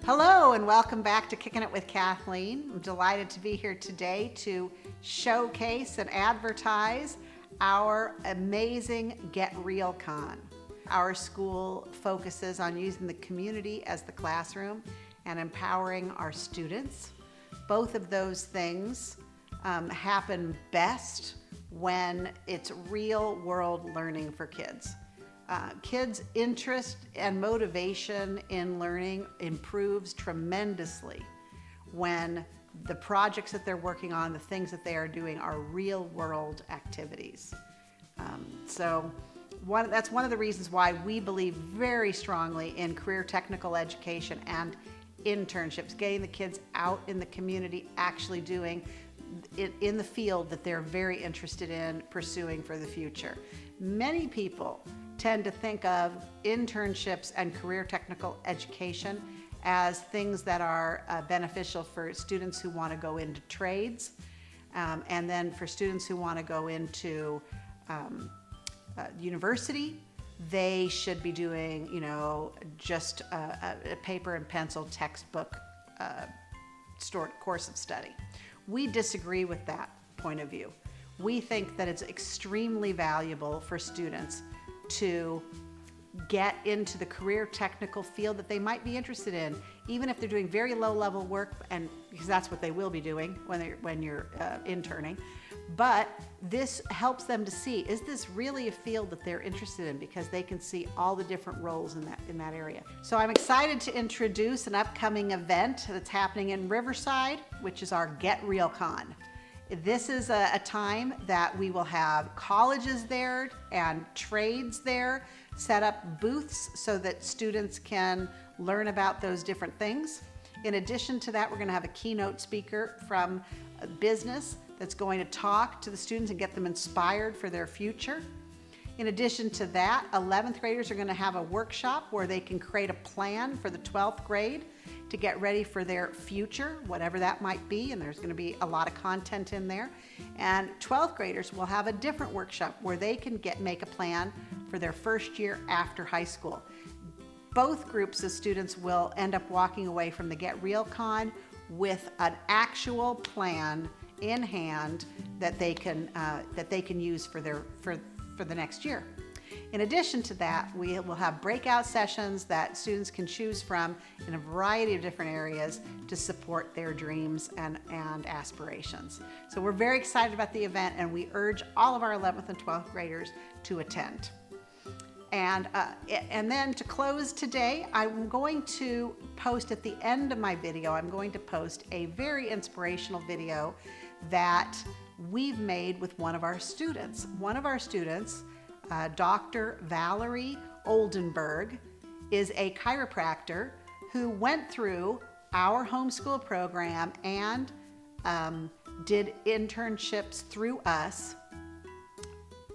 Hello and welcome back to Kickin' It with Kathleen. I'm delighted to be here today to showcase and advertise our amazing GetRealCon. Our school focuses on using the community as the classroom and empowering our students. Both of those things happen best when it's real world learning for kids. Kids' interest and motivation in learning improves tremendously when the projects that they're working on, the things that they are doing are real world activities. That's one of the reasons why we believe very strongly in career technical education and internships, getting the kids out in the community, actually doing it in the field that they're very interested in pursuing for the future. Many people tend to think of internships and career technical education as things that are beneficial for students who want to go into trades, and then for students who want to go into university, they should be doing, just a paper and pencil textbook course of study. We disagree with that point of view. We think that it's extremely valuable for students to get into the career technical field that they might be interested in, even if they're doing very low level work, and because that's what they will be doing when you're interning. But this helps them to see, is this really a field that they're interested in, because they can see all the different roles in that area. So I'm excited to introduce an upcoming event that's happening in Riverside, which is our GetRealCon. This is a time that we will have colleges there and trades there, set up booths so that students can learn about those different things. In addition to that, we're going to have a keynote speaker from business that's going to talk to the students and get them inspired for their future. In addition to that, 11th graders are going to have a workshop where they can create a plan for the 12th grade to get ready for their future, whatever that might be, and there's going to be a lot of content in there. And 12th graders will have a different workshop where they can make a plan for their first year after high school. Both groups of students will end up walking away from the GetRealCon with an actual plan in hand that they can use for the next year. In addition to that, we will have breakout sessions that students can choose from in a variety of different areas to support their dreams and aspirations. So we're very excited about the event, and we urge all of our 11th and 12th graders to attend. And then to close today, I'm going to post at the end of my video, I'm going to post a very inspirational video that we've made with one of our students. One of our students, Dr. Valerie Oldenburg, is a chiropractor who went through our homeschool program and did internships through us,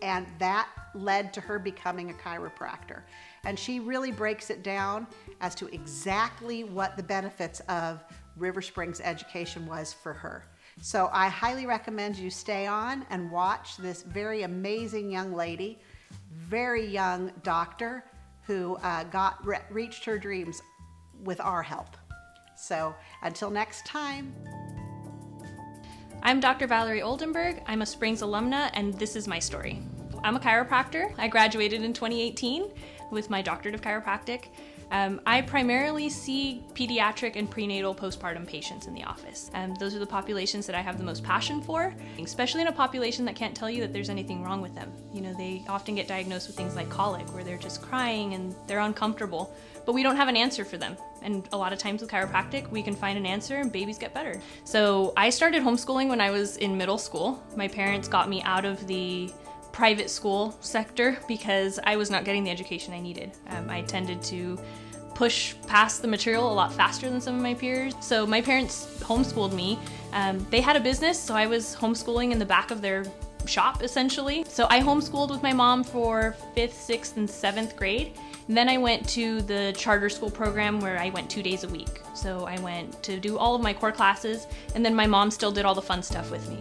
and that led to her becoming a chiropractor. And she really breaks it down as to exactly what the benefits of River Springs education was for her. So I highly recommend you stay on and watch this very amazing young lady, very young doctor who reached her dreams with our help. So until next time. I'm Dr. Valerie Oldenburg. I'm a Springs alumna, and this is my story. I'm a chiropractor. I graduated in 2018 with my doctorate of chiropractic. I primarily see pediatric and prenatal postpartum patients in the office. Those are the populations that I have the most passion for, especially in a population that can't tell you that there's anything wrong with them. They often get diagnosed with things like colic, where they're just crying and they're uncomfortable, but we don't have an answer for them. And a lot of times with chiropractic, we can find an answer and babies get better. So I started homeschooling when I was in middle school. My parents got me out of the private school sector because I was not getting the education I needed. I tended to push past the material a lot faster than some of my peers. So my parents homeschooled me. They had a business, so I was homeschooling in the back of their shop essentially. So I homeschooled with my mom for 5th, 6th, and 7th grade. And then I went to the charter school program where I went 2 days a week. So I went to do all of my core classes, and then my mom still did all the fun stuff with me.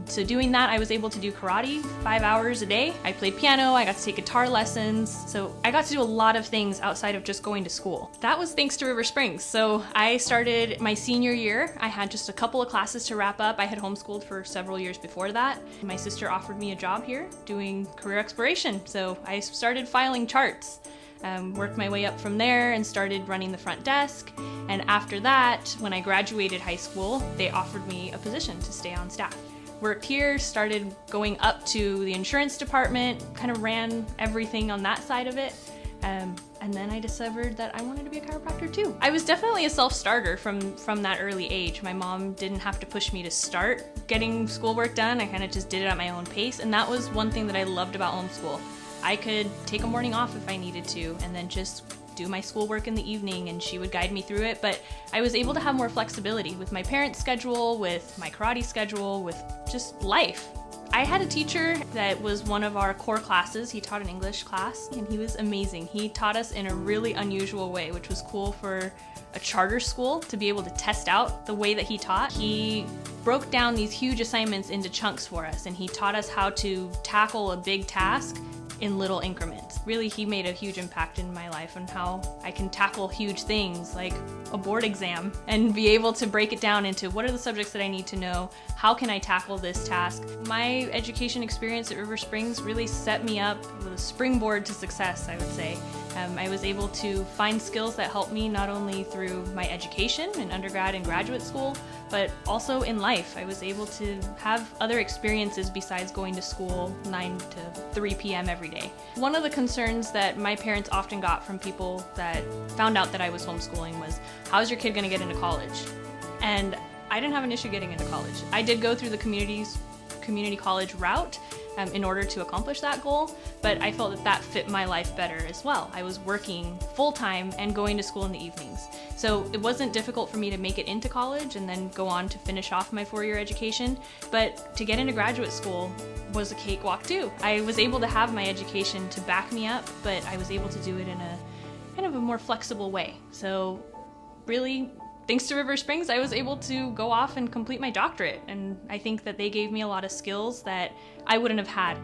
So doing that, I was able to do karate 5 hours a day. I played piano, I got to take guitar lessons. So I got to do a lot of things outside of just going to school. That was thanks to River Springs. So I started my senior year. I had just a couple of classes to wrap up. I had homeschooled for several years before that. My sister offered me a job here doing career exploration. So I started filing charts. Worked my way up from there and started running the front desk. And after that, when I graduated high school, they offered me a position to stay on staff. Worked here, started going up to the insurance department, kind of ran everything on that side of it. And then I discovered that I wanted to be a chiropractor too. I was definitely a self-starter from that early age. My mom didn't have to push me to start getting schoolwork done. I kind of just did it at my own pace. And that was one thing that I loved about homeschool. I could take a morning off if I needed to, and then just do my schoolwork in the evening, and she would guide me through it. But I was able to have more flexibility with my parents' schedule, with my karate schedule, with just life. I had a teacher that was one of our core classes. He taught an English class, and he was amazing. He taught us in a really unusual way, which was cool for a charter school to be able to test out the way that he taught. He broke down these huge assignments into chunks for us, and he taught us how to tackle a big task in little increments. Really, he made a huge impact in my life on how I can tackle huge things like a board exam and be able to break it down into what are the subjects that I need to know, how can I tackle this task. My education experience at River Springs really set me up with a springboard to success, I would say. I was able to find skills that helped me not only through my education in undergrad and graduate school, but also in life. I was able to have other experiences besides going to school 9 to 3 p.m. every day. One of the concerns that my parents often got from people that found out that I was homeschooling was, how's your kid gonna get into college? And I didn't have an issue getting into college. I did go through the community college route in order to accomplish that goal, but I felt that that fit my life better as well. I was working full-time and going to school in the evenings. So it wasn't difficult for me to make it into college and then go on to finish off my 4-year education, but to get into graduate school was a cakewalk too. I was able to have my education to back me up, but I was able to do it in a kind of a more flexible way. So really, thanks to River Springs, I was able to go off and complete my doctorate, and I think that they gave me a lot of skills that I wouldn't have had.